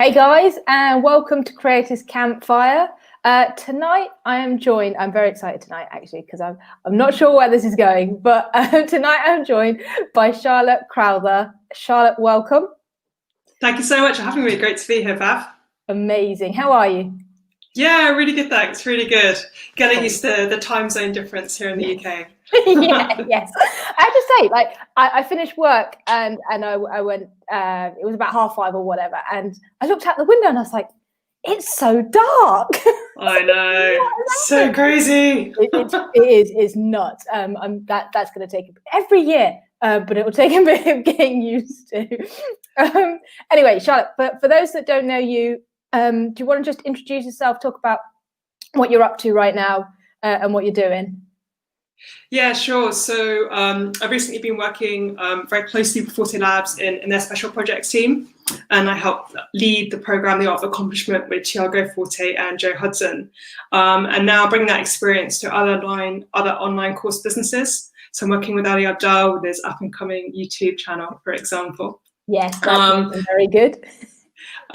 Hey guys, and welcome to Creators Campfire. Tonight I am joined, I'm very excited tonight actually, because I'm not sure where this is going, but tonight I'm joined by Charlotte Crowther. Charlotte, welcome. Thank you so much for having me. Great to be here, Vav. Amazing. How are you? Yeah, really good, thanks. Really good. Getting used to the time zone difference here in the UK. Yes. I have to say, like, I finished work and I went, it was about 5:30 or whatever, and I looked out the window and I was like, it's so dark. I know. So crazy. It's nuts. That's going to take every year, but it will take a bit of getting used to. Anyway, Charlotte, for those that don't know you, do you want to just introduce yourself, talk about what you're up to right now and what you're doing? Yeah, sure. So I've recently been working very closely with Forte Labs in their special projects team, and I help lead the program, The Art of Accomplishment, with Tiago Forte and Joe Hudson, and now bring that experience to other online course businesses. So I'm working with Ali Abdal with his up-and-coming YouTube channel, for example. Yes, that's very good.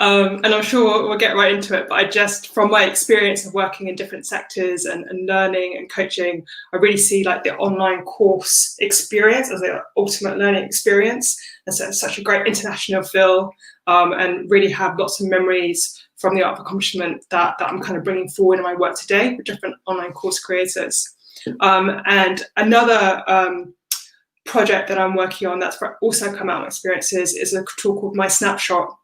And I'm sure we'll get right into it, but I just, from my experience of working in different sectors and learning and coaching, I really see like the online course experience as the ultimate learning experience. And so it's such a great international feel, and really have lots of memories from the Art of Accomplishment that I'm kind of bringing forward in my work today with different online course creators. And another project that I'm working on that's also come out of my experiences is a tool called MySnapshot,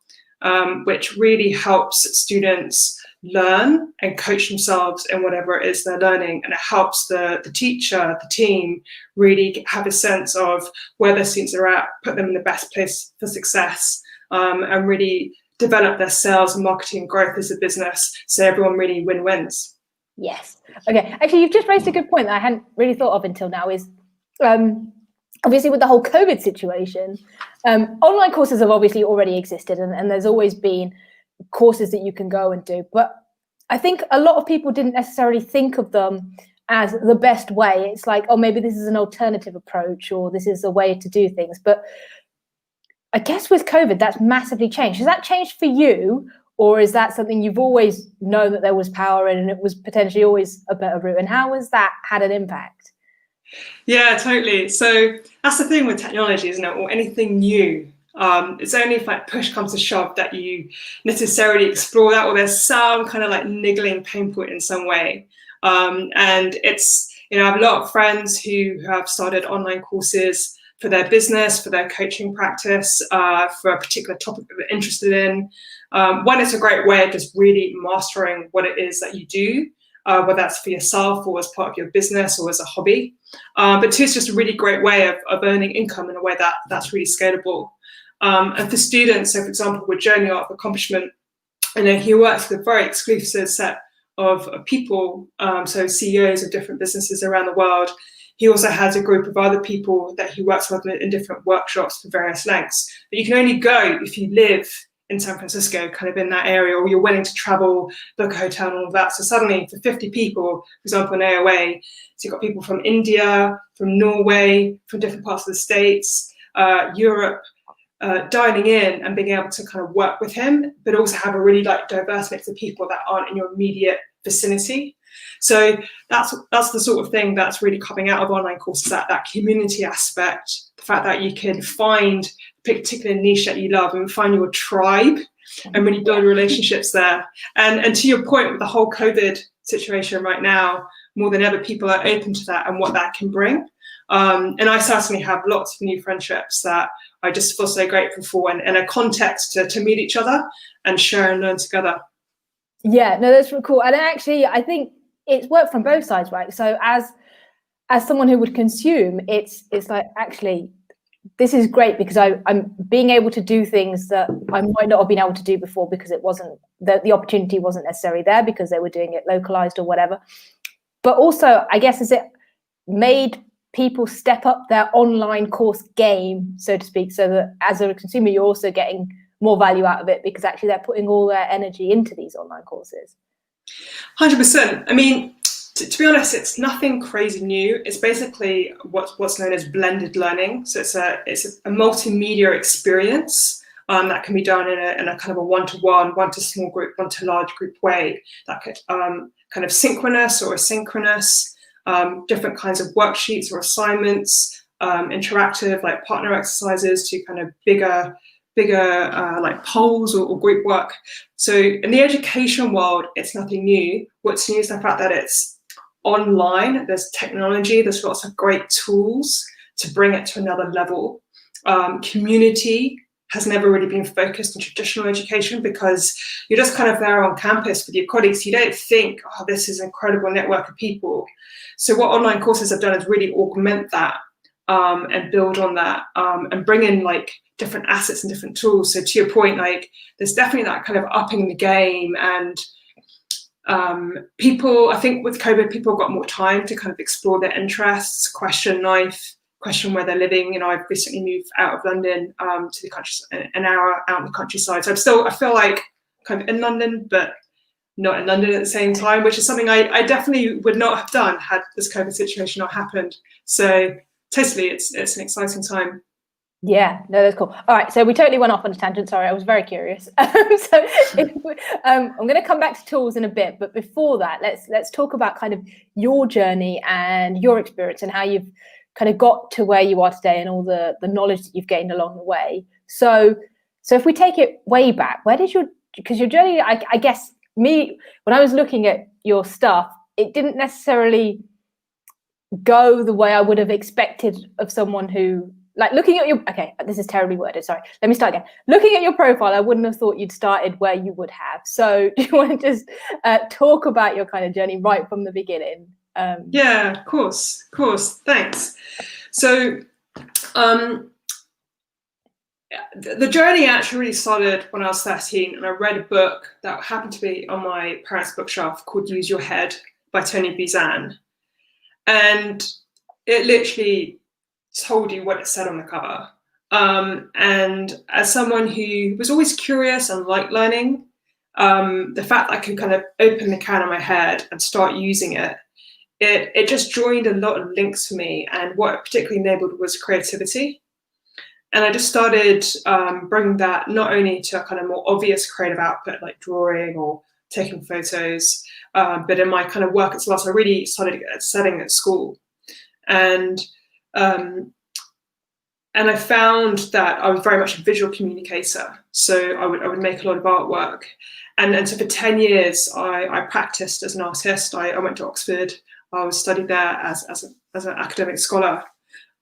which really helps students learn and coach themselves in whatever it is they're learning. And it helps the teacher, the team, really have a sense of where their students are at, put them in the best place for success, and really develop their sales and marketing and growth as a business, so everyone really wins. Yes. Okay. Actually, you've just raised a good point that I hadn't really thought of until now, is obviously with the whole COVID situation, online courses have obviously already existed, and there's always been courses that you can go and do. But I think a lot of people didn't necessarily think of them as the best way. It's like, oh, maybe this is an alternative approach, or this is a way to do things. But I guess with COVID, that's massively changed. Has that changed for you? Or is that something you've always known that there was power in, and it was potentially always a better route? And how has that had an impact? Yeah, totally. So that's the thing with technology, isn't it? Or anything new. It's only if like push comes to shove that you necessarily explore that, or there's some kind of like niggling pain point in some way. And it's, I have a lot of friends who have started online courses for their business, for their coaching practice, for a particular topic that they're interested in. One, it's a great way of just really mastering what it is that you do, whether that's for yourself or as part of your business or as a hobby. But two, it's just a really great way of earning income in a way that's really scalable. And for students, so for example, with Journey Art of Accomplishment, he works with a very exclusive set of people, so CEOs of different businesses around the world. He also has a group of other people that he works with in different workshops for various lengths. But you can only go if you live in San Francisco, kind of in that area, or you're willing to travel, book a hotel and all of that. So suddenly for 50 people, for example, in AOA, so you've got people from India, from Norway, from different parts of the States, Europe, dining in and being able to kind of work with him, but also have a really like diverse mix of people that aren't in your immediate vicinity. So that's the sort of thing that's really coming out of online courses, that community aspect, the fact that you can find a particular niche that you love and find your tribe and really build relationships there. And to your point with the whole COVID situation right now, more than ever, people are open to that and what that can bring. And I certainly have lots of new friendships that I just feel so grateful for, and a context to meet each other and share and learn together. Yeah, no, that's really cool. And actually, I think it's worked from both sides, right? So as someone who would consume, it's like, actually, this is great because I'm being able to do things that I might not have been able to do before, because it wasn't, the opportunity wasn't necessarily there because they were doing it localized or whatever. But also, I guess, has it made people step up their online course game, so to speak, so that as a consumer, you're also getting more value out of it because actually they're putting all their energy into these online courses? 100%. I mean, to be honest, it's nothing crazy new. It's basically what's known as blended learning. So it's a multimedia experience that can be done in a kind of a one-to-one, one-to-small group, one-to-large group way. That could kind of synchronous or asynchronous, different kinds of worksheets or assignments, interactive like partner exercises to kind of bigger like polls or group work. So in the education world, it's nothing new. What's new is the fact that it's online, there's technology, there's lots of great tools to bring it to another level. Community has never really been focused in traditional education because you're just kind of there on campus with your colleagues. You don't think, oh, this is an incredible network of people. So what online courses have done is really augment that and build on that and bring in like different assets and different tools. So to your point, like there's definitely that kind of upping the game, and people, I think with COVID, people got more time to kind of explore their interests, question life, question where they're living. You know, I've recently moved out of London to the country, an hour out in the countryside. So I feel like kind of in London, but not in London at the same time, which is something I definitely would not have done had this COVID situation not happened. So totally, it's an exciting time. Yeah, no, that's cool. All right, so we totally went off on a tangent. Sorry, I was very curious. I'm going to come back to tools in a bit, but before that, let's talk about kind of your journey and your experience and how you've kind of got to where you are today and all the knowledge that you've gained along the way. So if we take it way back, where did because your journey, I guess when I was looking at your stuff, it didn't necessarily go the way I would have expected of someone who, like, looking at your, okay, this is terribly worded, sorry, let me start again. Looking at your profile, I wouldn't have thought you'd started where you would have. So do you want to just talk about your kind of journey right from the beginning? Yeah, of course, thanks. So the journey actually really started when I was 13, and I read a book that happened to be on my parents' bookshelf called Use Your Head by Tony Buzan. And it literally told you what it said on the cover. And as someone who was always curious and liked learning, the fact that I could kind of open the can in my head and start using it, it just joined a lot of links for me. And what it particularly enabled was creativity. And I just started bringing that not only to a kind of more obvious creative output like drawing or taking photos, but in my kind of work as well. So I really started studying at school. And I found that I was very much a visual communicator. So I would make a lot of artwork. And so for 10 years, I practiced as an artist. I went to Oxford. I was studied there as an academic scholar,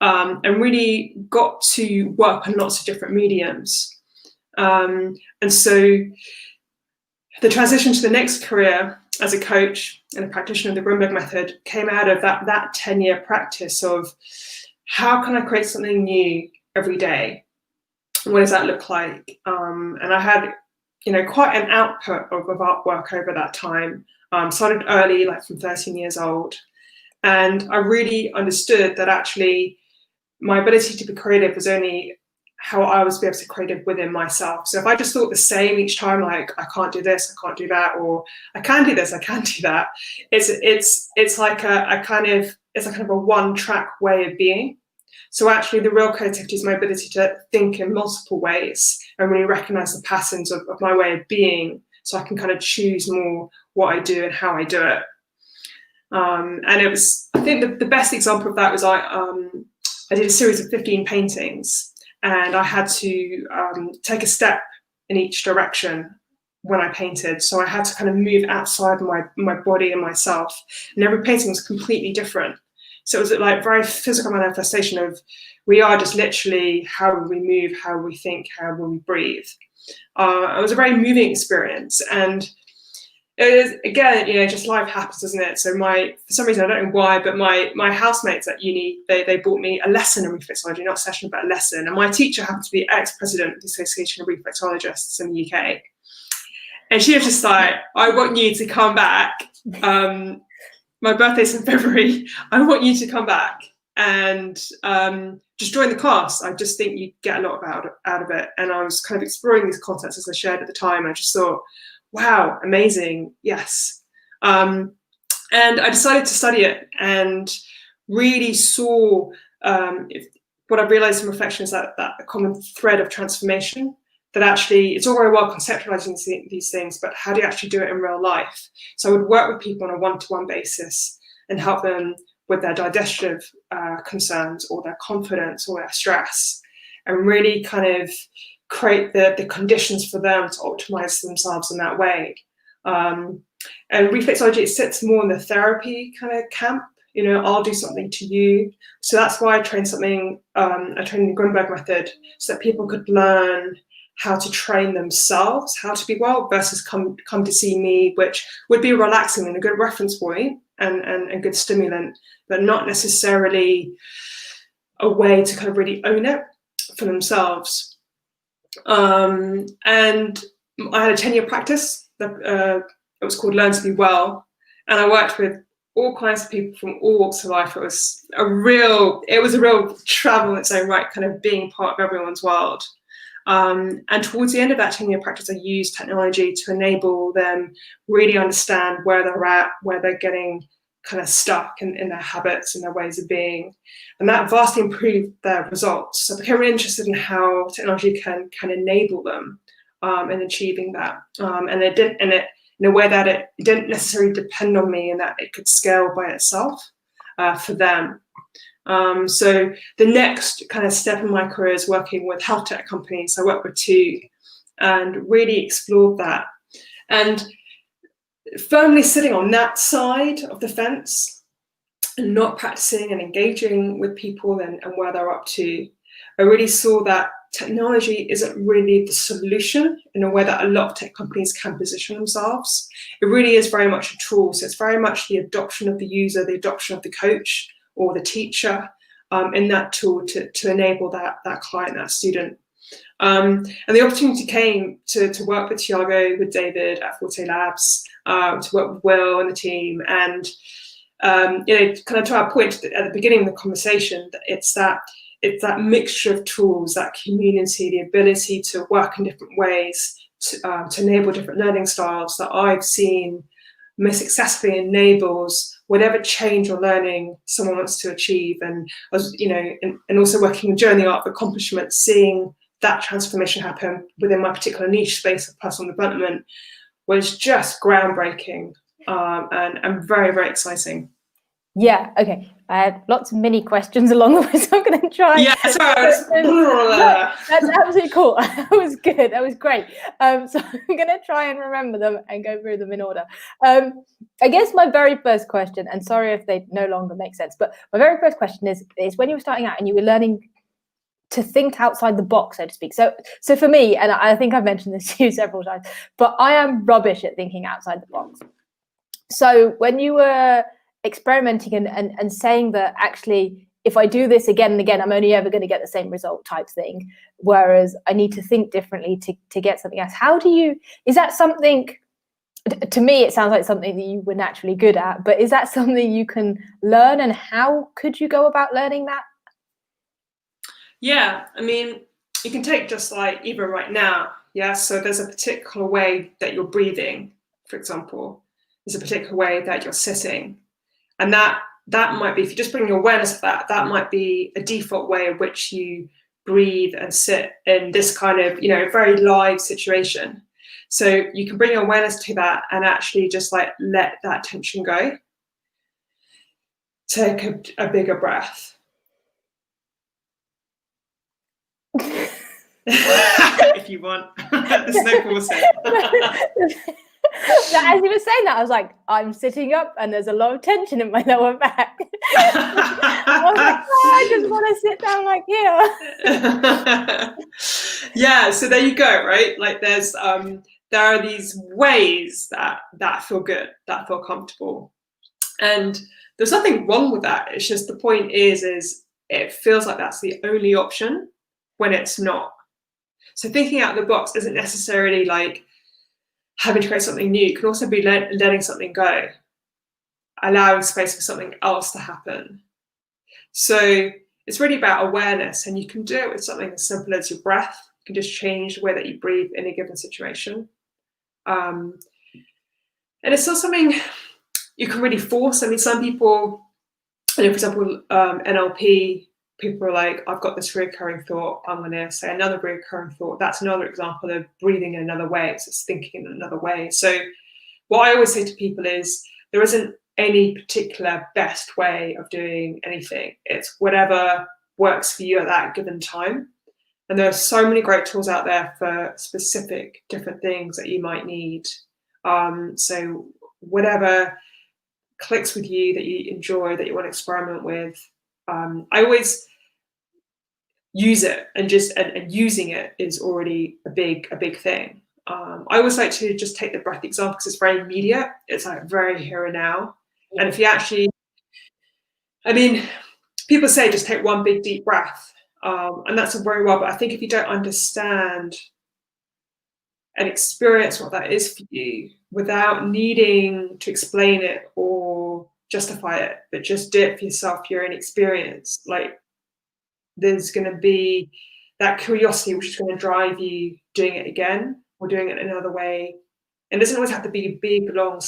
and really got to work on lots of different mediums. And so the transition to the next career as a coach and a practitioner of the Grimberg method came out of that 10-year practice of how can I create something new every day? What does that look like? And I had, quite an output of artwork over that time. Started early, like from 13 years old. And I really understood that actually my ability to be creative was only how I was able to be creative within myself. So if I just thought the same each time, like I can't do this, I can't do that, or I can do this, I can do that, it's like a kind of a one-track way of being. So actually the real creativity is my ability to think in multiple ways and really recognize the patterns of my way of being, so I can kind of choose more what I do and how I do it. And it was, I think the best example of that was I did a series of 15 paintings, and I had to take a step in each direction when I painted. So I had to kind of move outside my body and myself, and every painting was completely different. So it was like very physical manifestation of we are just literally how we move, how we think, how we breathe. It was a very moving experience, and it is, again, just life happens, doesn't it? So for some reason, I don't know why, but my housemates at uni, they bought me a lesson in reflexology, not a session, but a lesson. And my teacher happened to be ex-president of the Association of Reflexologists in the UK. And she was just like, I want you to come back. My birthday's in February. I want you to come back and just join the class. I just think you get a lot out of it. And I was kind of exploring these concepts as I shared at the time. I just thought, wow, amazing, yes. And I decided to study it and really saw what I've realized in reflection is that a common thread of transformation. that actually it's all very well conceptualizing these things, but how do you actually do it in real life? So I would work with people on a one-to-one basis and help them with their digestive concerns or their confidence or their stress, and really kind of create the conditions for them to optimize themselves in that way. And reflexology, it sits more in the therapy kind of camp. You know, I'll do something to you. So that's why I trained I trained the Grunberg method, so that people could learn how to train themselves, how to be well, versus come to see me, which would be relaxing and a good reference point and good stimulant, but not necessarily a way to kind of really own it for themselves. And I had a 10-year practice. It was called Learn to Be Well, and I worked with all kinds of people from all walks of life. It was a real travel in its own right, kind of being part of everyone's world. And towards the end of that 10-year practice, I used technology to enable them really understand where they're at, where they're getting kind of stuck in their habits and their ways of being. And that vastly improved their results. So I became really interested in how technology can enable them in achieving that. And it didn't, in a way that it didn't necessarily depend on me, and that it could scale by itself for them. So the next kind of step in my career is working with health tech companies. I worked with 2 and really explored that. And firmly sitting on that side of the fence and not practicing and engaging with people and where they're up to, I really saw that technology isn't really the solution in a way that a lot of tech companies can position themselves. It really is very much a tool. So it's very much the adoption of the user, the adoption of the coach or the teacher in that tool to enable that client, that student. And the opportunity came to work with Thiago, with David at Forte Labs, to work with Will and the team. And, you know, kind of to our point at the beginning of the conversation, that it's that mixture of tools, that community, the ability to work in different ways, to enable different learning styles that I've seen most successfully enables whatever change or learning someone wants to achieve. And I was, you know, and also working during the art of accomplishment, seeing that transformation happen within my particular niche space of personal development was just groundbreaking and very, very exciting. Yeah, okay. I had lots of mini questions along the way, so I'm going to try. Yeah, sorry. That's absolutely cool. That was good. That was great. So I'm going to try and remember them and go through them in order. I guess my very first question, and sorry if they no longer make sense, but my very first question is when you were starting out and you were learning to think outside the box, so to speak. So for me, and I think I've mentioned this to you several times, but I am rubbish at thinking outside the box. So when you were experimenting and saying that actually if I do this again and again, I'm only ever going to get the same result type thing, whereas I need to think differently to get something else. Is that something, to me it sounds like something that you were naturally good at, but is that something you can learn, and how could you go about learning that? Yeah, I mean, you can take just like even right now, yeah, so there's a particular way that you're breathing, for example. There's a particular way that you're sitting. And that might be, if you just bring awareness of that might be a default way in which you breathe and sit in this kind of, you know, very live situation. So you can bring awareness to that and actually just like let that tension go. Take a bigger breath. If you want. There's no pausing. As you were saying that, I was like, I'm sitting up and there's a lot of tension in my lower back. I was like, I just want to sit down like here. Yeah, so there you go, right? Like there are these ways that feel good, that feel comfortable. And there's nothing wrong with that. It's just the point is it feels like that's the only option when it's not. So thinking out of the box isn't necessarily like having to create something new. It can also be letting something go, allowing space for something else to happen. So it's really about awareness, and you can do it with something as simple as your breath. You can just change the way that you breathe in a given situation. And it's not something you can really force. I mean, some people, you know, for example, NLP people are like, I've got this recurring thought, I'm going to say another recurring thought. That's another example of breathing in another way. So it's thinking in another way. So what I always say to people is there isn't any particular best way of doing anything. It's whatever works for you at that given time. And there are so many great tools out there for specific different things that you might need. So whatever clicks with you, that you enjoy, that you want to experiment with, I always use it, and using it is already a big thing. I always like to just take the breath example because it's very immediate. It's like very here and now. And if you actually, I mean, people say just take one big deep breath. And that's all very well, but I think if you don't understand and experience what that is for you without needing to explain it or justify it, but just do it for yourself, your own experience, like there's going to be that curiosity which is going to drive you doing it again or doing it another way. And it doesn't always have to be a big, long,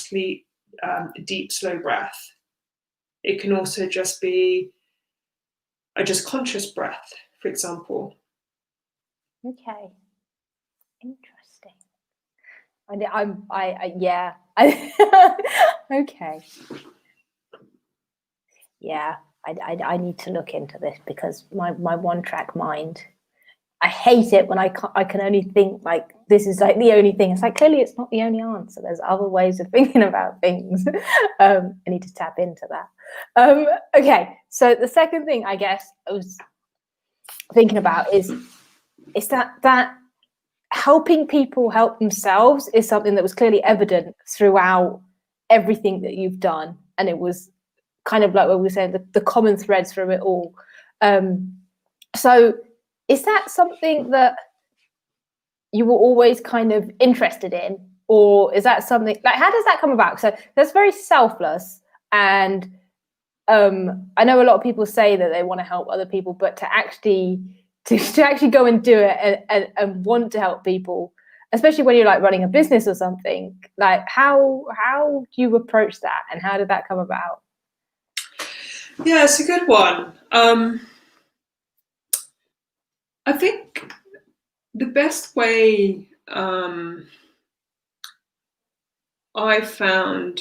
deep, slow breath. It can also just be a just conscious breath, for example. Okay, interesting. Yeah. Okay. Yeah, I need to look into this because my one-track mind, I hate it when I can only think like this is like the only thing. It's like clearly it's not the only answer. There's other ways of thinking about things. I need to tap into that. Okay, so the second thing I guess I was thinking about is that helping people help themselves is something that was clearly evident throughout everything that you've done, and it was kind of like what we were saying, the common threads from it all. So is that something that you were always kind of interested in, or is that something like, how does that come about? So that's very selfless, and I know a lot of people say that they want to help other people, but to actually go and do it and want to help people, especially when you're like running a business or something, like how do you approach that, and how did that come about? Yeah, it's a good one. I think the best way I found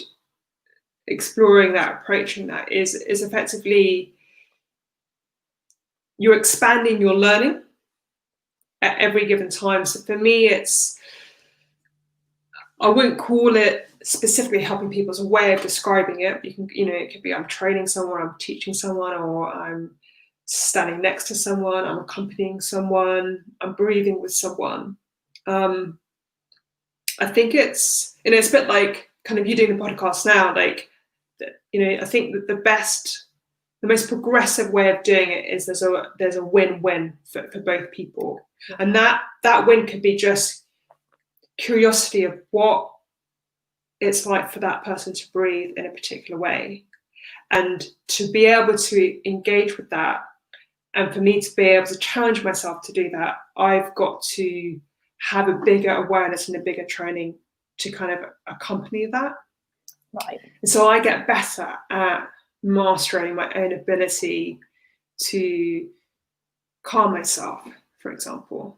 exploring that, approaching that is effectively you're expanding your learning at every given time. So for me, I wouldn't call it specifically helping people as a way of describing it. You can, it could be I'm training someone, I'm teaching someone, or I'm standing next to someone, I'm accompanying someone, I'm breathing with someone. I think it's a bit like kind of you doing the podcast now, like, I think that the most progressive way of doing it is there's a win-win for both people. And that win could be just curiosity of what it's like for that person to breathe in a particular way, and to be able to engage with that, and for me to be able to challenge myself to do that, I've got to have a bigger awareness and a bigger training to kind of accompany that. Right. And so I get better at mastering my own ability to calm myself, for example.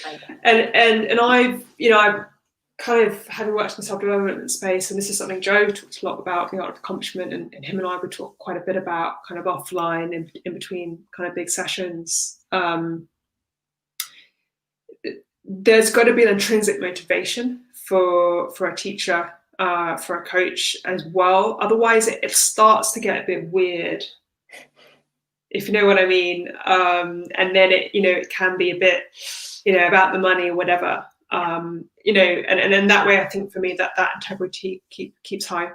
okay. And I've kind of, having worked in the self-development space, and this is something Joe talks a lot about, the art of accomplishment, and him and I would talk quite a bit about kind of offline in between kind of big sessions. There's got to be an intrinsic motivation for a teacher, for a coach as well. Otherwise, it starts to get a bit weird, if you know what I mean. And then it can be a bit, about the money or whatever. And in that way, I think for me that integrity keeps high.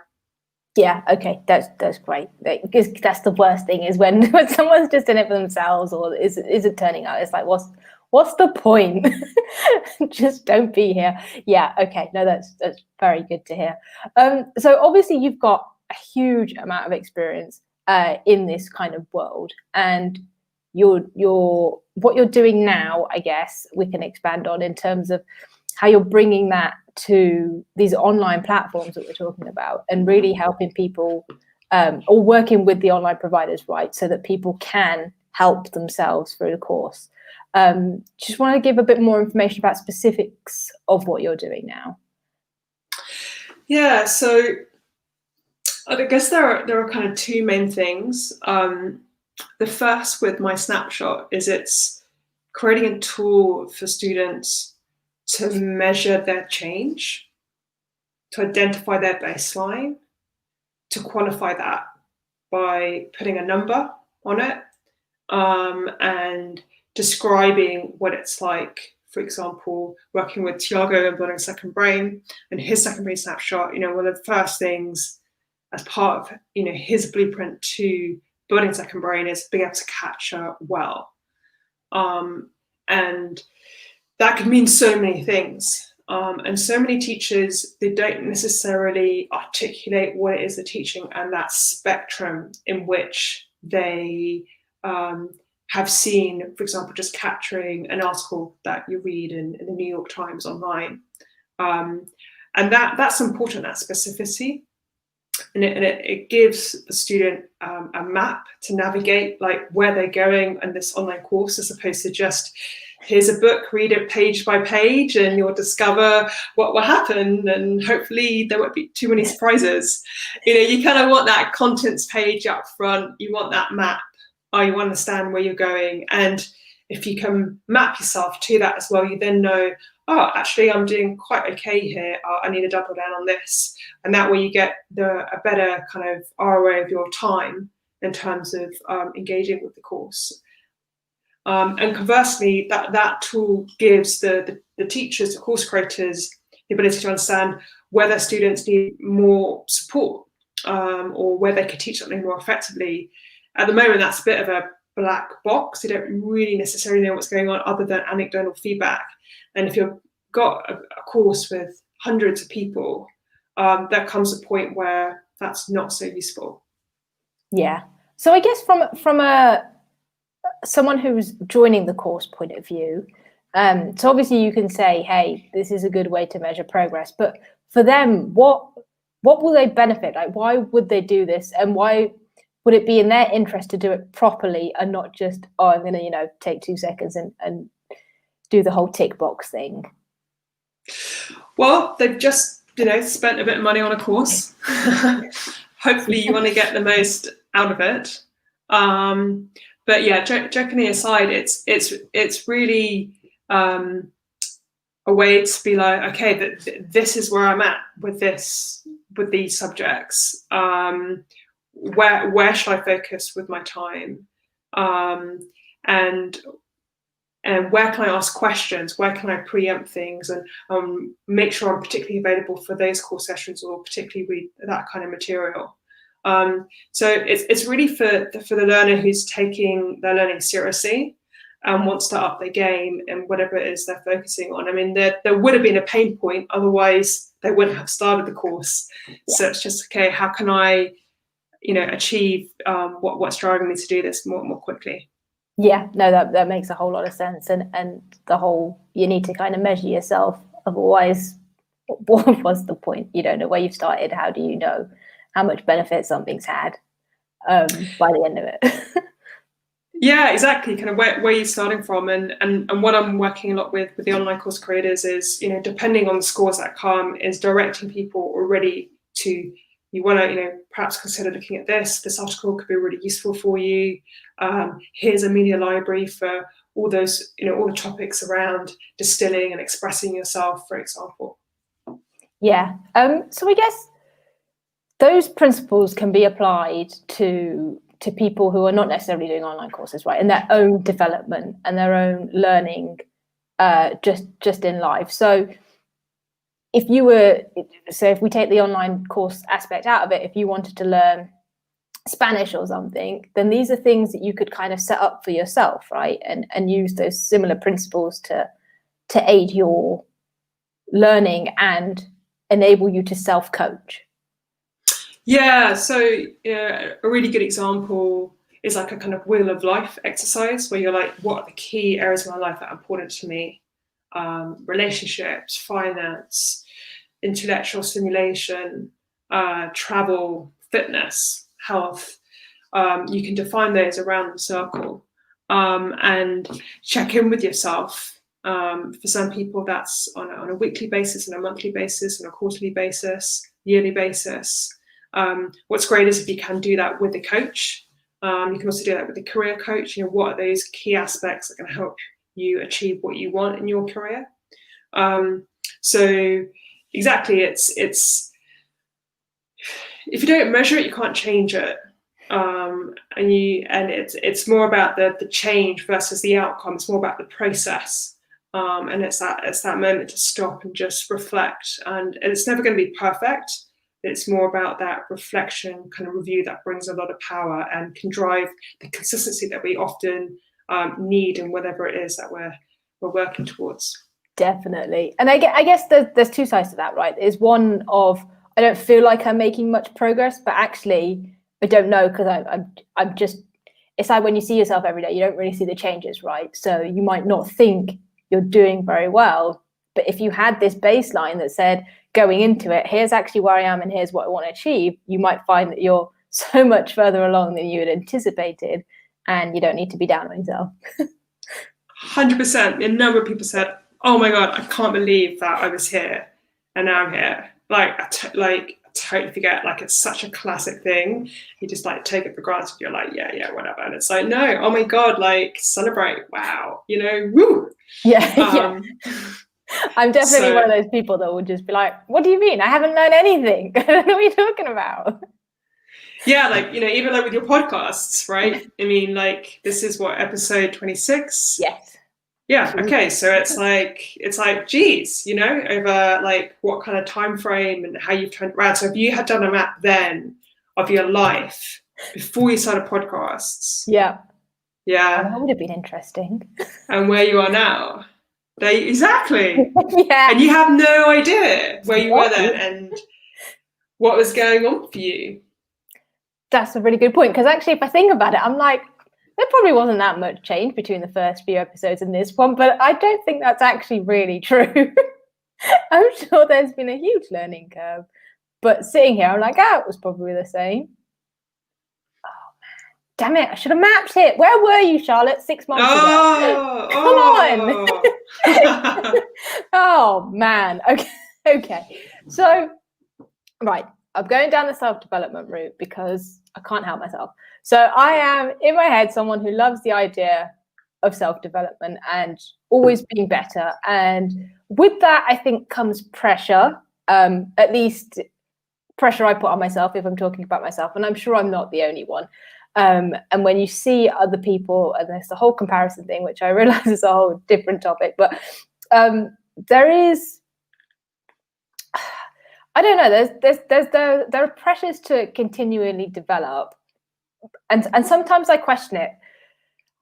Yeah, okay, that's great. Because that's the worst thing is when someone's just in it for themselves, or isn't turning out. It's like, what's the point? Just don't be here. Yeah, okay, no, that's very good to hear. So obviously you've got a huge amount of experience in this kind of world, and what you're doing now, I guess we can expand on in terms of how you're bringing that to these online platforms that we're talking about, and really helping people or working with the online providers, right, so that people can help themselves through the course. Just want to give a bit more information about specifics of what you're doing now. Yeah, so I guess there are kind of two main things. The first with MySnapshot is it's creating a tool for students to measure their change, to identify their baseline, to quantify that by putting a number on it, and describing what it's like. For example, working with Tiago and building Second Brain and his Second Brain snapshot, one of the first things as part of his blueprint to building Second Brain is being able to capture well. And that could mean so many things. And so many teachers, they don't necessarily articulate what it is they're teaching and that spectrum in which they have seen, for example, just capturing an article that you read in the New York Times online. And that's important, that specificity. And it gives the student a map to navigate like where they're going in this online course, as opposed to just, here's a book, read it page by page, and you'll discover what will happen, and hopefully there won't be too many surprises. You kind of want that contents page up front, you want that map, you understand where you're going. And if you can map yourself to that as well, you then know, oh, actually I'm doing quite okay here, I need to double down on this. And that way you get a better kind of ROI of your time in terms of engaging with the course. And conversely, that tool gives the teachers, the course creators, the ability to understand whether students need more support, or where they could teach something more effectively. At the moment, that's a bit of a black box. You don't really necessarily know what's going on other than anecdotal feedback. And if you've got a course with hundreds of people, there comes a point where that's not so useful. Yeah. So I guess from someone who's joining the course point of view, so obviously you can say, hey, this is a good way to measure progress, but for them, what will they benefit? Like, why would they do this, and why would it be in their interest to do it properly and not just, oh, I'm going to take 2 seconds and do the whole tick box thing? Well, they've just spent a bit of money on a course. Hopefully you want to get the most out of it. But yeah, joking aside, it's really a way to be like, okay, this is where I'm at with these subjects. Where should I focus with my time? And where can I ask questions? Where can I preempt things and make sure I'm particularly available for those course sessions, or particularly read that kind of material? So it's really for the learner who's taking their learning seriously and wants to up their game in whatever it is they're focusing on. I mean, there would have been a pain point, otherwise they wouldn't have started the course. Yeah. So it's just, okay, how can I, achieve what's driving me to do this more quickly? Yeah, no, that makes a whole lot of sense. And the whole, you need to kind of measure yourself. Otherwise, what was the point? You don't know where you've started. How do you know how much benefit something's had by the end of it? Yeah, exactly. Kind of where you're starting from. And what I'm working a lot with the online course creators is, depending on the scores that come, is directing people already to, you want to, perhaps consider looking at this article could be really useful for you. Here's a media library for all those, all the topics around distilling and expressing yourself, for example. Yeah. So I guess those principles can be applied to people who are not necessarily doing online courses, right? In their own development and their own learning, just in life. So if we take the online course aspect out of it, if you wanted to learn Spanish or something, then these are things that you could kind of set up for yourself, right? And use those similar principles to aid your learning and enable you to self-coach. Yeah, so a really good example is like a kind of wheel of life exercise where you're like, what are the key areas of my life that are important to me? Relationships, finance, intellectual stimulation, travel, fitness. health, you can define those around the circle, and check in with yourself. For some people, that's on a weekly basis, on a monthly basis, on a quarterly basis, yearly basis. What's great is if you can do that with a coach. You can also do that with a career coach. What are those key aspects that can help you achieve what you want in your career? So exactly, it's if you don't measure it, you can't change it. And it's more about the change versus the outcome. It's more about the process. And it's that moment to stop and just reflect. And it's never going to be perfect. It's more about that reflection kind of review that brings a lot of power and can drive the consistency that we often need in whatever it is that we're working towards. Definitely. And I guess there's two sides to that, right? There's one of, I don't feel like I'm making much progress, but actually I don't know, because I'm just, it's like when you see yourself every day, you don't really see the changes, right? So you might not think you're doing very well, but if you had this baseline that said, going into it, here's actually where I am and here's what I want to achieve, you might find that you're so much further along than you had anticipated, and you don't need to be down on yourself. 100%. A number of people said, oh my God, I can't believe that I was here and now I'm here. Like, I totally forget. Like, it's such a classic thing. You just like take it for granted. You're like, yeah, whatever. And it's like, no, oh my God, like celebrate. Wow. Woo. Yeah. I'm definitely one of those people that will just be like, what do you mean? I haven't learned anything. I don't know what you're talking about. Yeah, like, even like with your podcasts, right? I mean, like, this is what, episode 26? Yes. Yeah, okay. So it's like, geez, over like what kind of time frame and how you've turned around. So if you had done a map then of your life before you started podcasts. Yeah. Yeah. That would have been interesting. And where you are now. Exactly. Yeah. And you have no idea where you were then and what was going on for you. That's a really good point, because actually if I think about it, I'm like, there probably wasn't that much change between the first few episodes and this one, but I don't think that's actually really true. I'm sure there's been a huge learning curve, but sitting here I'm like, it was probably the same. Oh man, damn it, I should have mapped it. Where were you, Charlotte, 6 months ago? Come on. Oh man. Okay. So right, I'm going down the self-development route because I can't help myself. So I am, in my head, someone who loves the idea of self-development and always being better. And with that, I think comes pressure, at least pressure I put on myself if I'm talking about myself. And I'm sure I'm not the only one. And when you see other people, and there's the whole comparison thing, which I realize is a whole different topic, but there is, I don't know, there are pressures to continually develop. And sometimes I question it.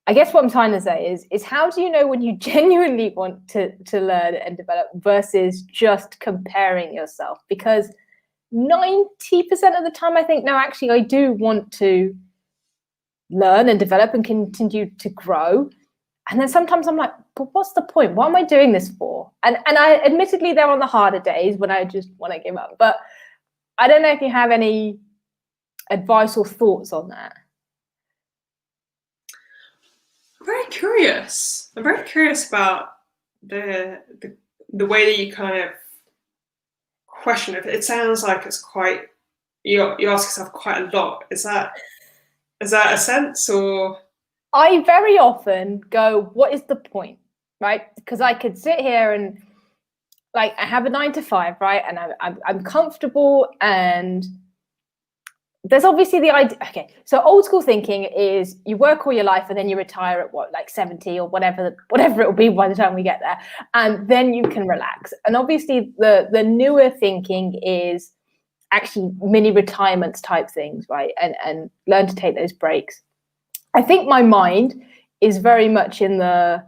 I guess what I'm trying to say is how do you know when you genuinely want to learn and develop versus just comparing yourself? Because 90% of the time I think, no, actually I do want to learn and develop and continue to grow. And then sometimes I'm like, but what's the point? What am I doing this for? And I admittedly, they're on the harder days when I just want to give up. But I don't know if you have any advice or thoughts on that. I'm very curious about the way that you kind of question it. It sounds like it's quite, you ask yourself quite a lot. Is that a sense, or? I very often go, what is the point, right? Because I could sit here and like I have a 9 to 5, right? And I'm comfortable, and there's obviously the idea. Okay, so old school thinking is you work all your life and then you retire at what, like 70 or whatever it will be by the time we get there, and then you can relax. And obviously the newer thinking is actually mini retirements type things, right? And learn to take those breaks. I think my mind is very much in the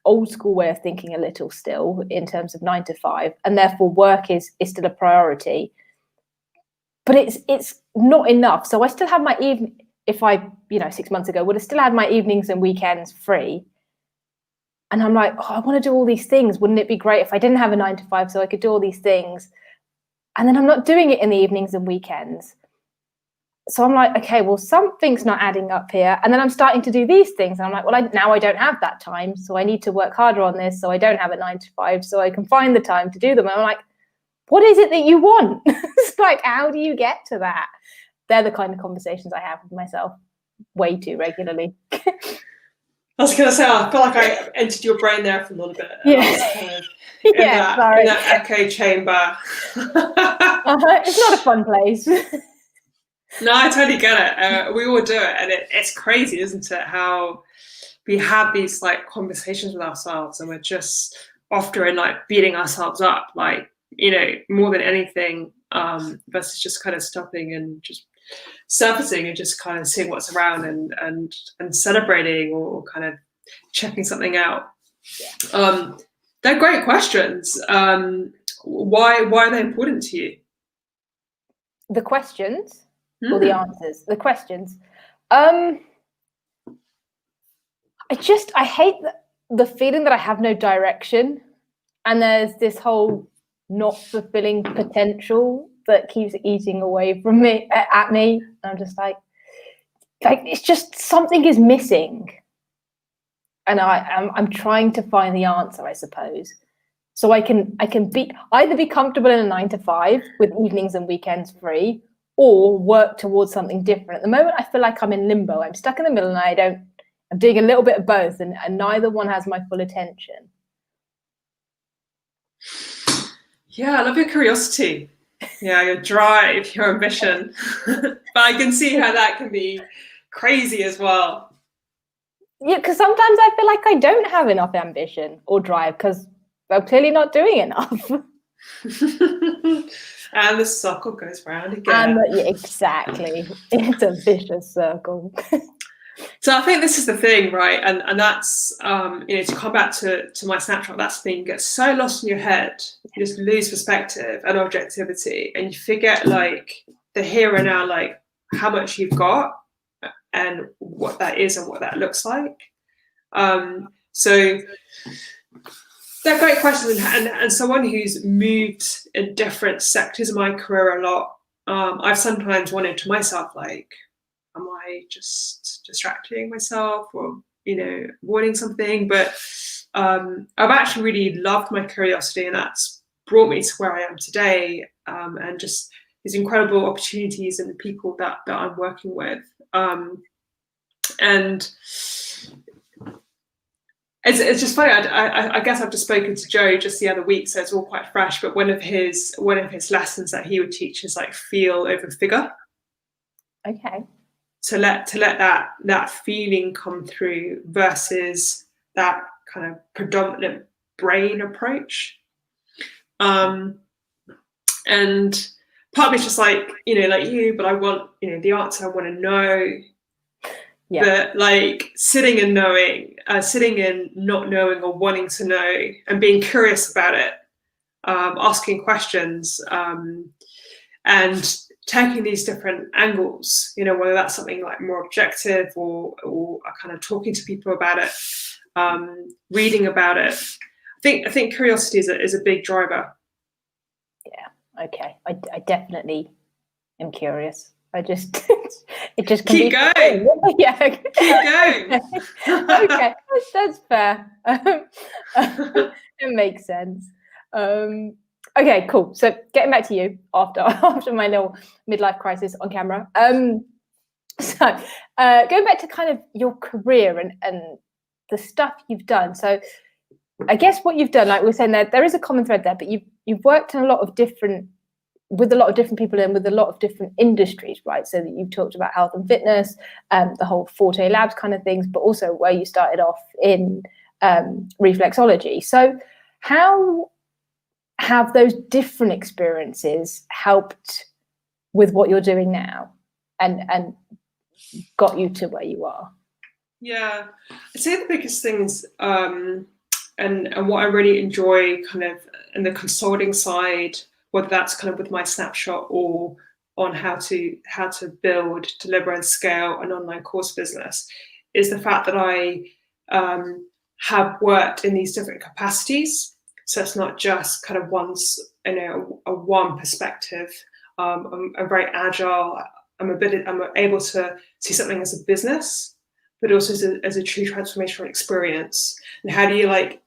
old school way of thinking a little still in terms of 9 to 5, and therefore work is still a priority. But it's not enough. So I still have my evening. If I, 6 months ago, would have still had my evenings and weekends free. And I'm like, I want to do all these things. Wouldn't it be great if I didn't have a 9 to 5 so I could do all these things? And then I'm not doing it in the evenings and weekends. so I'm like, okay, well, something's not adding up here. And then I'm starting to do these things. And I'm like, well, now I don't have that time. So I need to work harder on this. So I don't have a 9 to 5. So I can find the time to do them. And I'm like, what is it that you want? It's like, how do you get to that? They're the kind of conversations I have with myself way too regularly. I was going to say, I feel like I entered your brain there for a little bit. Yeah. Kind of in Sorry. that echo chamber. It's not a fun place. No, I totally get it. We all do it, and it's crazy, isn't it? How we have these like conversations with ourselves, and we're just often like beating ourselves up, like, you know, more than anything, versus just kind of stopping and just surfacing and just kind of seeing what's around and celebrating or kind of checking something out. Yeah. They're great questions. Why are they important to you? The questions. Or the answers, the questions. I hate the feeling that I have no direction, and there's this whole not fulfilling potential that keeps eating away from me at me. And I'm just like it's just something is missing, and I'm trying to find the answer, I suppose. So I can either be comfortable in a 9 to 5 with evenings and weekends free, or work towards something different. At the moment, I feel like I'm in limbo. I'm stuck in the middle, and I'm doing a little bit of both, and neither one has my full attention. Yeah, I love your curiosity. Yeah, your drive, your ambition. But I can see how that can be crazy as well. Yeah, because sometimes I feel like I don't have enough ambition or drive because I'm clearly not doing enough. And the circle goes round again. Yeah, exactly. It's a vicious circle. So I think this is the thing, right? And that's, you know, to come back to my snapshot, that's the thing. You get so lost in your head, you just lose perspective and objectivity, and you forget like the here and now, like how much you've got and what that is and what that looks like. So they're great questions, and someone who's moved in different sectors of my career a lot, I've sometimes wondered to myself, like, am I just distracting myself or, you know, avoiding something? But I've actually really loved my curiosity, and that's brought me to where I am today, and just these incredible opportunities and the people that I'm working with. And it's just funny. I guess I've just spoken to Joe just the other week, so it's all quite fresh. But one of his lessons that he would teach is like feel over figure. Okay. To let that feeling come through versus that kind of predominant brain approach. And part of it's just like, you know, like you, but I want, you know, the answer. I want to know. Yeah. But like sitting and knowing, sitting and not knowing or wanting to know and being curious about it, asking questions, and taking these different angles, you know, whether that's something like more objective or kind of talking to people about it, reading about it. I think curiosity is a big driver. Yeah. Okay. I definitely am curious. It just can keep going. Yeah. Keep going. Okay, that's fair. It makes sense. Okay, cool. So getting back to you after my little midlife crisis on camera. So going back to kind of your career and the stuff you've done. So I guess what you've done, like we were saying, there is a common thread there, but you've worked in with a lot of different people and with a lot of different industries, right? So that you've talked about health and fitness, the whole Forte Labs kind of things, but also where you started off in reflexology. So how have those different experiences helped with what you're doing now and got you to where you are? Yeah, I'd say the biggest things, and what I really enjoy kind of in the consulting side, whether that's kind of with MySnapshot or on how to build, deliver and scale an online course business, is the fact that I have worked in these different capacities. So it's not just kind of one perspective. I'm very agile. I'm able to see something as a business, but also as a true transformational experience. And how do you like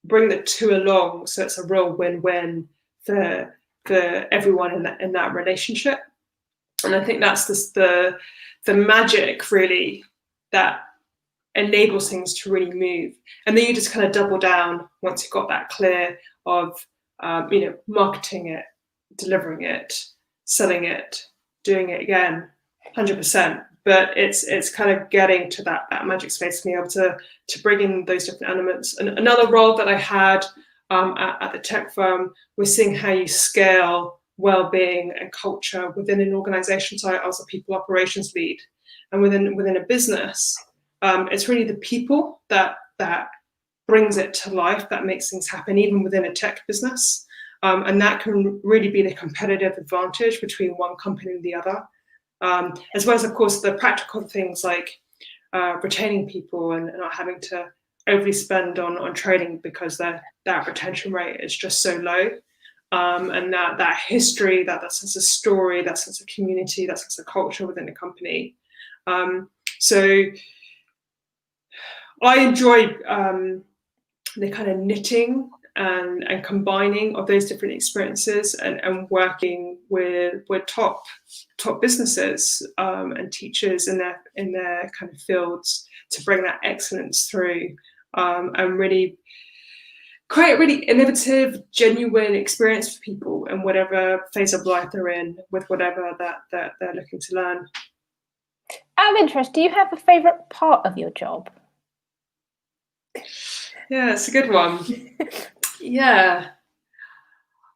bring the two along so it's a real win-win for everyone in that relationship? And I think that's the magic really that enables things to really move. And then you just kind of double down once you've got that clear of marketing it, delivering it, selling it, doing it again, 100%. But it's kind of getting to that magic space, being able to bring in those different elements. And another role that I had at the tech firm was seeing how you scale well-being and culture within an organization. So I was a people operations lead, and within a business, it's really the people that brings it to life, that makes things happen, even within a tech business. And that can really be the competitive advantage between one company and the other, as well as, of course, the practical things like retaining people and not having to overly spend on training because that retention rate is just so low. And that history, that sense of story, that sense of community, that sense of culture within the company. So I enjoy the kind of knitting and combining of those different experiences and working with top businesses and teachers in their kind of fields to bring that excellence through and really create a really innovative, genuine experience for people in whatever phase of life they're in, with whatever that they're looking to learn. Out of interest, do you have a favourite part of your job? Yeah, it's a good one. Yeah,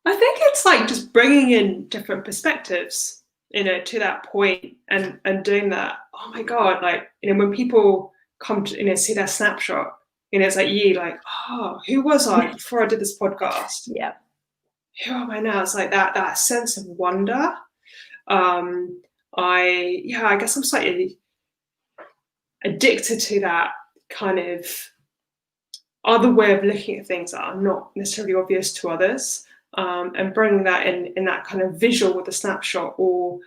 I think it's like just bringing in different perspectives, to that point and doing that. Oh my God, like, when people come to, see their snapshot, it's like who was I before I did this podcast? Yeah. Who am I now? It's like that sense of wonder. I guess I'm slightly addicted to that kind of other way of looking at things that are not necessarily obvious to others, and bringing that in that kind of visual with a snapshot, or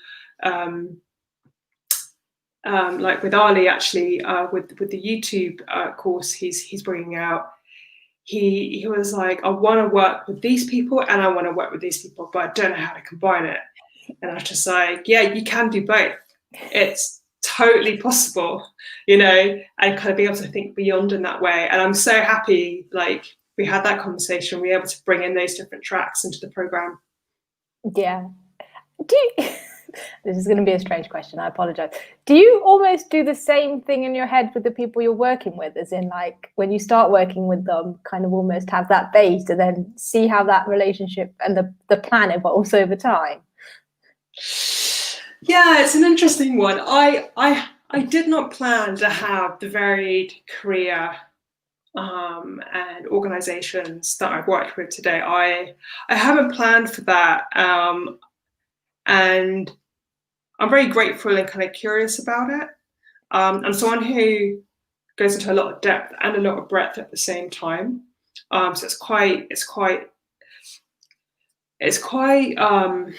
like with Ali, actually, with the YouTube course he's bringing out, he was like, I want to work with these people and I want to work with these people, but I don't know how to combine it. And I was just like, yeah, you can do both. It's totally possible, and kind of be able to think beyond in that way. And I'm so happy, like, we had that conversation, we were able to bring in those different tracks into the program. Yeah. This is going to be a strange question, I apologize. Do you almost do the same thing in your head with the people you're working with, as in, like, when you start working with them, kind of almost have that base and then see how that relationship and the plan evolves over time? Yeah, it's an interesting one. I did not plan to have the varied career and organizations that I've worked with today. I haven't planned for that. And I'm very grateful and kind of curious about it. I'm someone who goes into a lot of depth and a lot of breadth at the same time. So it's quite an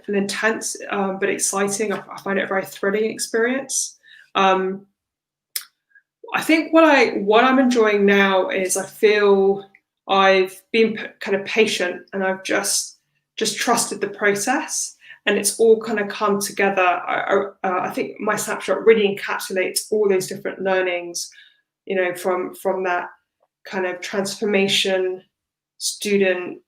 intense but exciting. I find it a very thrilling experience. I think what I'm enjoying now is I feel I've been kind of patient, and I've just trusted the process, and it's all kind of come together. I think MySnapshot really encapsulates all those different learnings, from that kind of transformation, student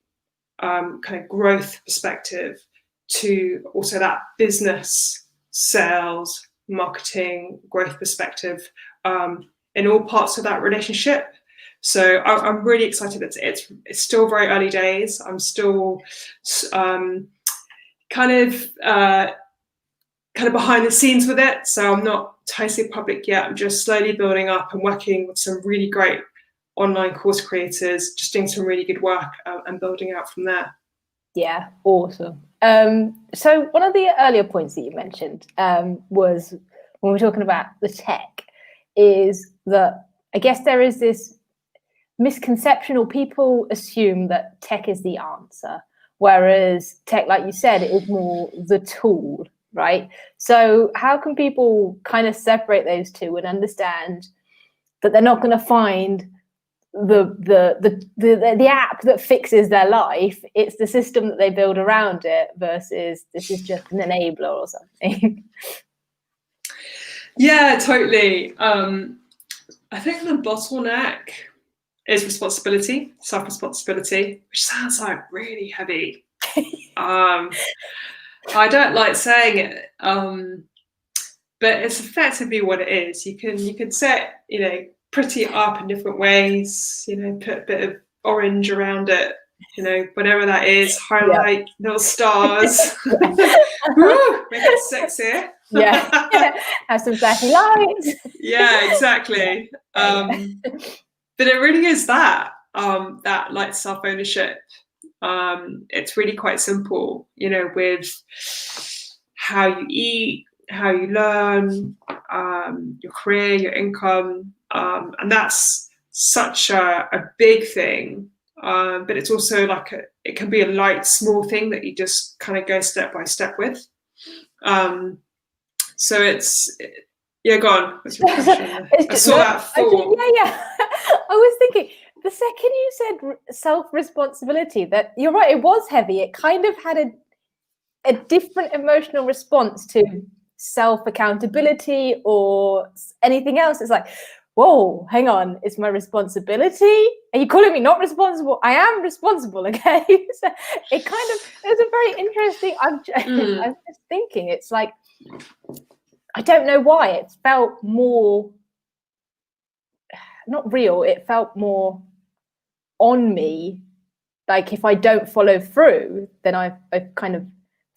kind of growth perspective, to also that business, sales, marketing, growth perspective, in all parts of that relationship. So I'm really excited. It's still very early days. I'm still kind of behind the scenes with it. So I'm not totally public yet. I'm just slowly building up and working with some really great online course creators, just doing some really good work and building out from there. Yeah, awesome. So one of the earlier points that you mentioned was, when we're talking about the tech, is that I guess there is this misconception, or people assume that tech is the answer, whereas tech, like you said, is more the tool right? So how can people kind of separate those two and understand that they're not going to find the app that fixes their life? It's the system that they build around it, versus this is just an enabler or something. Yeah, totally. I think the bottleneck is responsibility, self-responsibility, which sounds like really heavy. I don't like saying it, but it's effectively what it is. You can set, pretty it up in different ways. Put a bit of orange around it, whatever that is. Highlight little stars. Woo, make it sexy. Have some flashy lights. Yeah, exactly. But it really is that like self-ownership. It's really quite simple, with how you eat, how you learn, your career, your income, and that's such a big thing. But it's also like it can be a light, small thing that you just kind of go step by step with. So go on. What's your question? I saw that thought. I was thinking, the second you said self-responsibility, that you're right, it was heavy. It kind of had a different emotional response to self-accountability or anything else. It's like, whoa, hang on, it's my responsibility? Are you calling me not responsible? I am responsible, okay? So it was a very interesting, I'm just thinking, it's like, I don't know why, it felt more, not real, it felt more on me. Like if I don't follow through, then I've kind of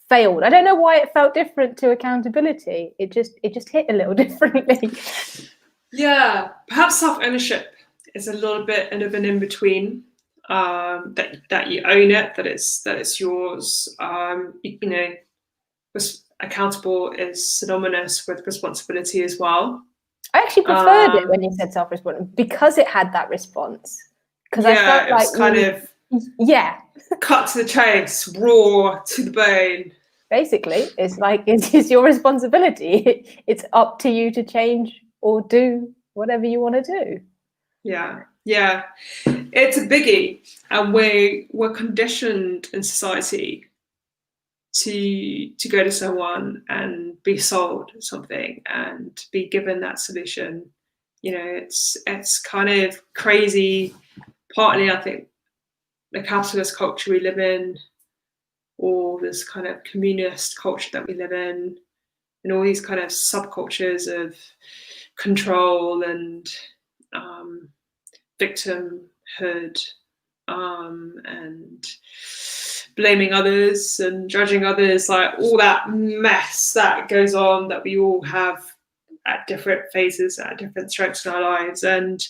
failed. I don't know why it felt different to accountability. It just hit a little differently. Yeah, perhaps self-ownership is a little bit of an in-between. That you own it, that it's yours. Accountable is synonymous with responsibility as well. I actually preferred it when you said self-responsibility, because it had that response. Because I felt like it's kind of cut to the chase, raw to the bone. Basically, it's like it's your responsibility. It's up to you to change or do whatever you want to do. Yeah, it's a biggie, and we're conditioned in society to go to someone and be sold something and be given that solution. It's kind of crazy. Partly, I think, the capitalist culture we live in, or this kind of communist culture that we live in, and all these kind of subcultures of control and victimhood, and blaming others and judging others, like all that mess that goes on, that we all have at different phases, at different strokes in our lives. And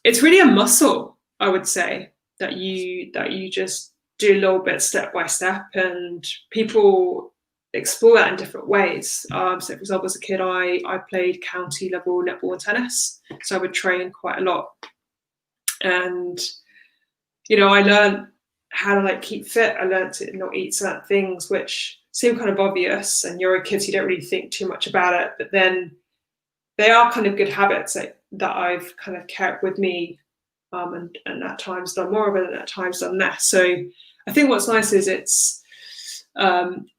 it's really a muscle, I would say, that you just do a little bit step by step, and people explore that in different ways. So for example, as a kid, I played county level netball and tennis, so I would train quite a lot, and I learned how to keep fit. I learned to not eat certain things which seem kind of obvious, and you're a kid, so you don't really think too much about it, but then they are kind of good habits that I've kind of kept with me, and at times done more of it, and at times done less. So I think what's nice is it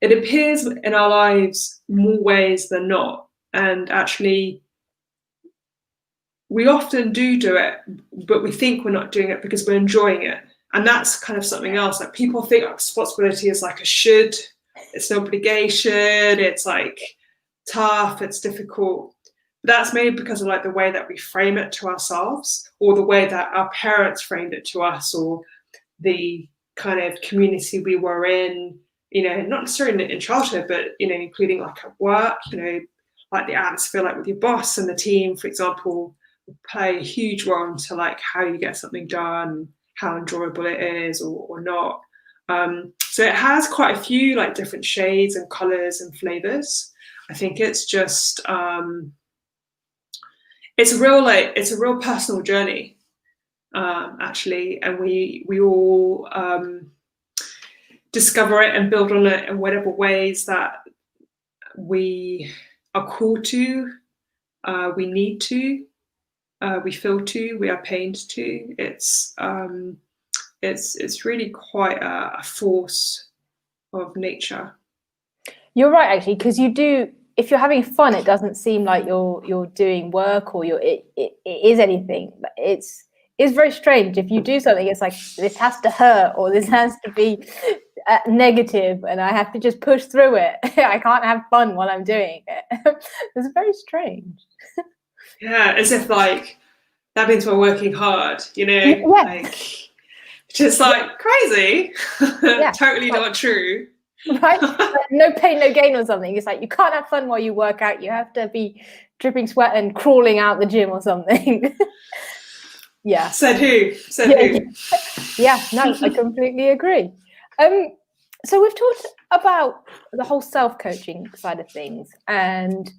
appears in our lives more ways than not, and actually we often do it, but we think we're not doing it because we're enjoying it. And that's kind of something else. Like, people think responsibility is like a should, it's an obligation, it's like tough, it's difficult. But that's maybe because of the way that we frame it to ourselves, or the way that our parents framed it to us, or the kind of community we were in, not necessarily in childhood, but, including at work, like the atmosphere, with your boss and the team, for example, will play a huge role into how you get something done, how enjoyable it is or not. So it has quite a few different shades and colors and flavors. I think it's just it's a real personal journey, actually, and we all discover it and build on it in whatever ways that we are called to, we need to, we feel to, we are pained to. It's really quite a force of nature. You're right, actually, because you do. If you're having fun, it doesn't seem like you're doing work or it is anything. It's very strange. If you do something, it's like this has to hurt or this has to be negative, and I have to just push through it. I can't have fun while I'm doing it. It's very strange. Yeah, as if like that means we're working hard, you know, Yeah. like just like crazy. Yeah. Totally not true. Right? Like, no pain, no gain or something. It's like you can't have fun while you work out. You have to be dripping sweat and crawling out the gym or something. Yeah. Said who? Said who? Yeah, no, I completely agree. So we've talked about the whole self-coaching side of things, and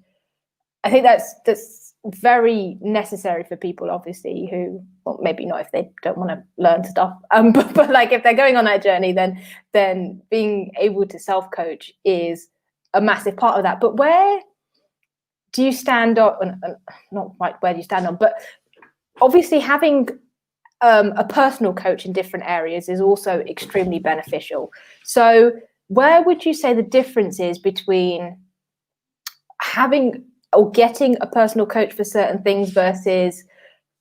I think that's very necessary for people, obviously, who, well, maybe not if they don't want to learn stuff, but like if they're going on that journey, then being able to self-coach is a massive part of that. But where do you stand on, not quite where do you stand on, but obviously having a personal coach in different areas is also extremely beneficial. So where would you say the difference is between having or getting a personal coach for certain things versus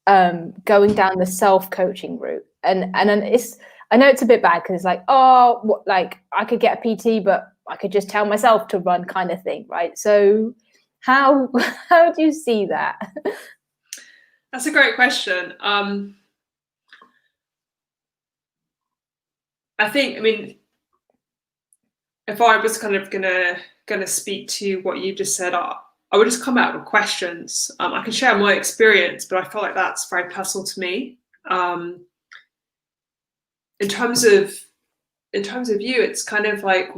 going down the self-coaching route? And it's, I know it's a bit bad because it's like, oh, what, like I could get a PT, but I could just tell myself to run, kind of thing, right? So how do you see that? That's a great question. I mean, if I was kind of gonna speak to what you just said, I would just come out with questions. I can share my experience, but I feel like that's very personal to me. In terms of you, it's kind of like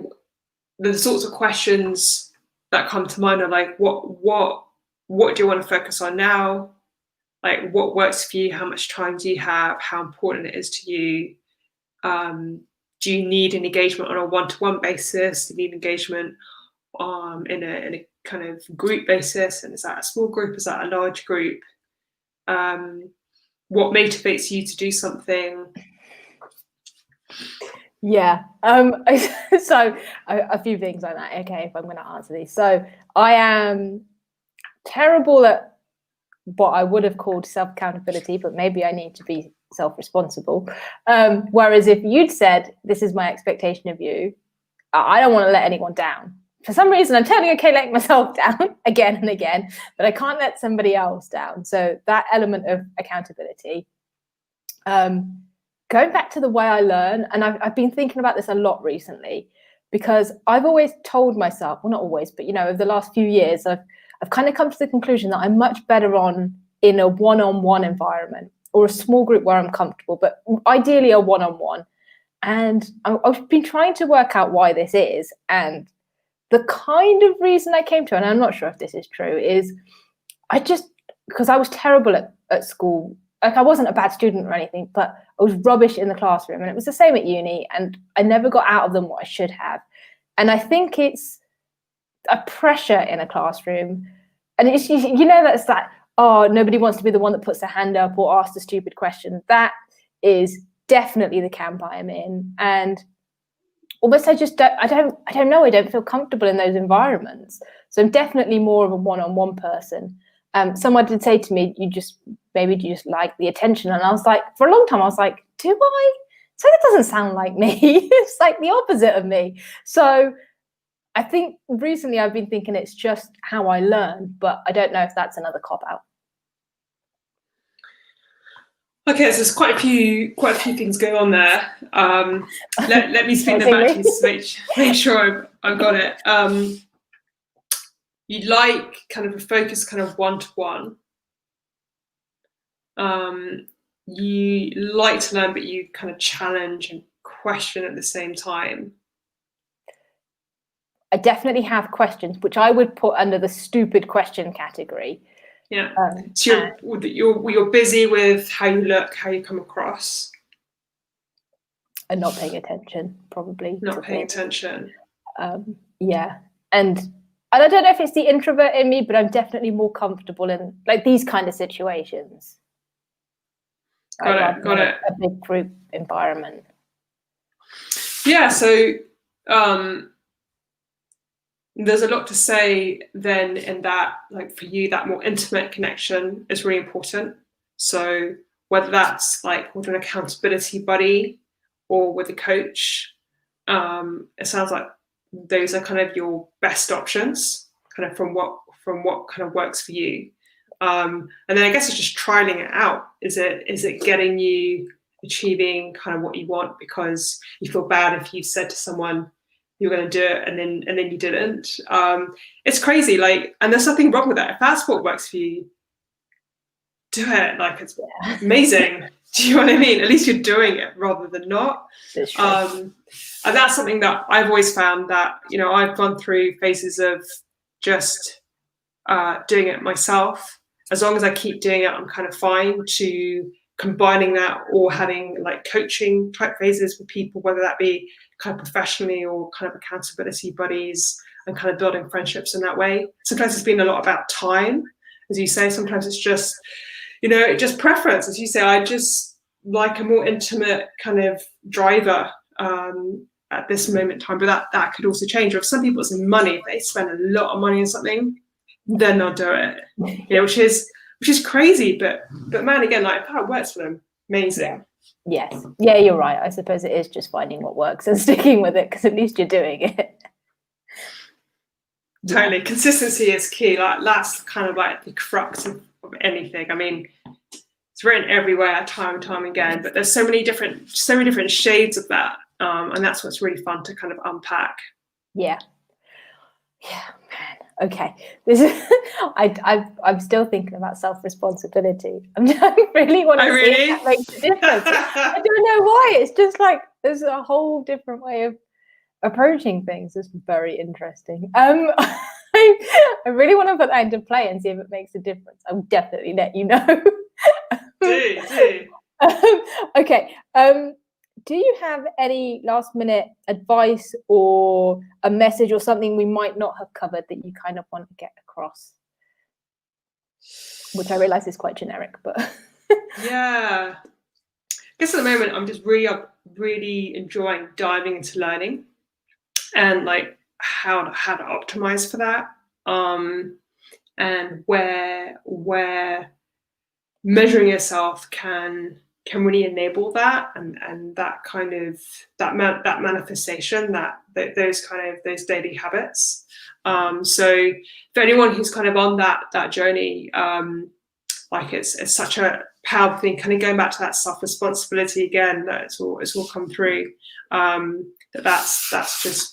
the sorts of questions that come to mind are like, what do you want to focus on now? Like, what works for you? How much time do you have? How important it is to you? Do you need an engagement on a one-to-one basis? Do you need engagement in a kind of group basis? And is that a small group? Is that a large group? What motivates you to do something? Yeah. So a few things like that. Okay, if I'm going to answer these. So I am terrible at what I would have called self-accountability, but maybe I need to be self-responsible. Whereas if you'd said, this is my expectation of you, I don't want to let anyone down. For some reason, I'm totally okay letting myself down again and again, but I can't let somebody else down. So that element of accountability. Going back to the way I learn, and I've been thinking about this a lot recently, because I've always told myself, well, not always, but, you know, over the last few years, I've kind of come to the conclusion that I'm much better in a one-on-one environment or a small group where I'm comfortable, but ideally a one-on-one. And I've been trying to work out why this is. And the kind of reason I came to, and I'm not sure if this is true, is because I was terrible at school. Like, I wasn't a bad student or anything, but I was rubbish in the classroom. And it was the same at uni. And I never got out of them what I should have. And I think it's a pressure in a classroom, and it's, you know, that's that, oh, nobody wants to be the one that puts their hand up or asks a stupid question. That is definitely the camp I am in, and almost I don't know, I don't feel comfortable in those environments. So I'm definitely more of a one-on-one person. Someone did say to me, you just like the attention, and I was like, for a long time I was like, do I? So that doesn't sound like me. It's like the opposite of me. So I think recently I've been thinking it's just how I learn, but I don't know if that's another cop-out. Okay, so there's quite a few things going on there. Let me speak them back to you to make sure I've got it. You like kind of a focus, kind of one-to-one. You like to learn, but you kind of challenge and question at the same time. I definitely have questions, which I would put under the stupid question category. Yeah. So you're busy with how you look, how you come across. And not paying attention, probably. Not paying attention. Yeah. And I don't know if it's the introvert in me, but I'm definitely more comfortable in like these kind of situations. Got it. A big group environment. Yeah, so there's a lot to say then in that, like for you, that more intimate connection is really important. So whether that's like with an accountability buddy or with a coach, it sounds like those are kind of your best options, kind of from what kind of works for you. And then I guess it's just trialing it out. Is it getting you achieving kind of what you want because you feel bad if you said to someone you're going to do it and then you didn't? It's crazy, like, and there's nothing wrong with that. If that's what works for you, do it. Like, it's amazing. Do you know what I mean? At least you're doing it rather than not. And that's something that I've always found that, you know, I've gone through phases of just doing it myself. As long as I keep doing it, I'm kind of fine, to combining that or having like coaching type phases with people, whether that be kind of professionally or kind of accountability buddies, and kind of building friendships in that way. Sometimes it's been a lot about time, as you say. Sometimes it's just, you know, just preference. As you say, I just like a more intimate kind of driver at this moment in time, but that could also change. Or if some people, it's money, if they spend a lot of money on something, then they'll do it. You know, which is crazy, but man, again, like, if that works for them, amazing. Yes. Yeah, you're right. I suppose it is just finding what works and sticking with it, because at least you're doing it. Totally. Consistency is key. Like, that's kind of like the crux of anything. I mean, it's written everywhere, time and time again, but there's so many different shades of that. And that's what's really fun to kind of unpack. Yeah, man. Okay, this is. I'm still thinking about self-responsibility. I really want to see if that makes a difference. I don't know why. It's just like there's a whole different way of approaching things. It's very interesting. I really want to put that into play and see if it makes a difference. I'll definitely let you know. Do. Okay. Do you have any last minute advice or a message or something we might not have covered that you kind of want to get across? Which I realize is quite generic, but yeah. I guess at the moment I'm just really enjoying diving into learning and like how to optimize for that. And where measuring yourself can really enable that and that kind of that manifestation, those daily habits. So for anyone who's kind of on that journey, like it's such a powerful thing, kind of going back to that self-responsibility again, that it's all come through. That's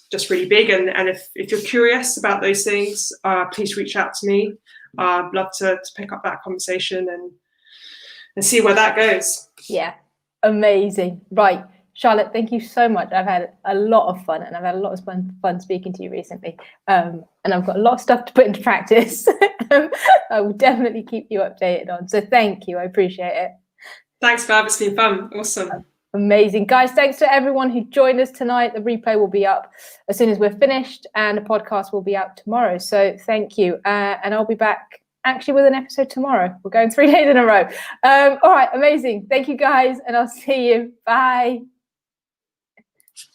just really big. And if you're curious about those things, please reach out to me. I'd love to pick up that conversation and see where that goes. Yeah, amazing. Right, Charlotte, thank you so much. I've had a lot of fun, and I've had a lot of fun speaking to you recently. And I've got a lot of stuff to put into practice. I will definitely keep you updated on. So thank you. I appreciate it. Thanks, Fab. It's been fun. Awesome. Amazing. Guys, thanks to everyone who joined us tonight. The replay will be up as soon as we're finished, and the podcast will be out tomorrow. So thank you. And I'll be back actually with an episode tomorrow. We're going 3 days in a row. All right, amazing. Thank you, guys, and I'll see you. Bye.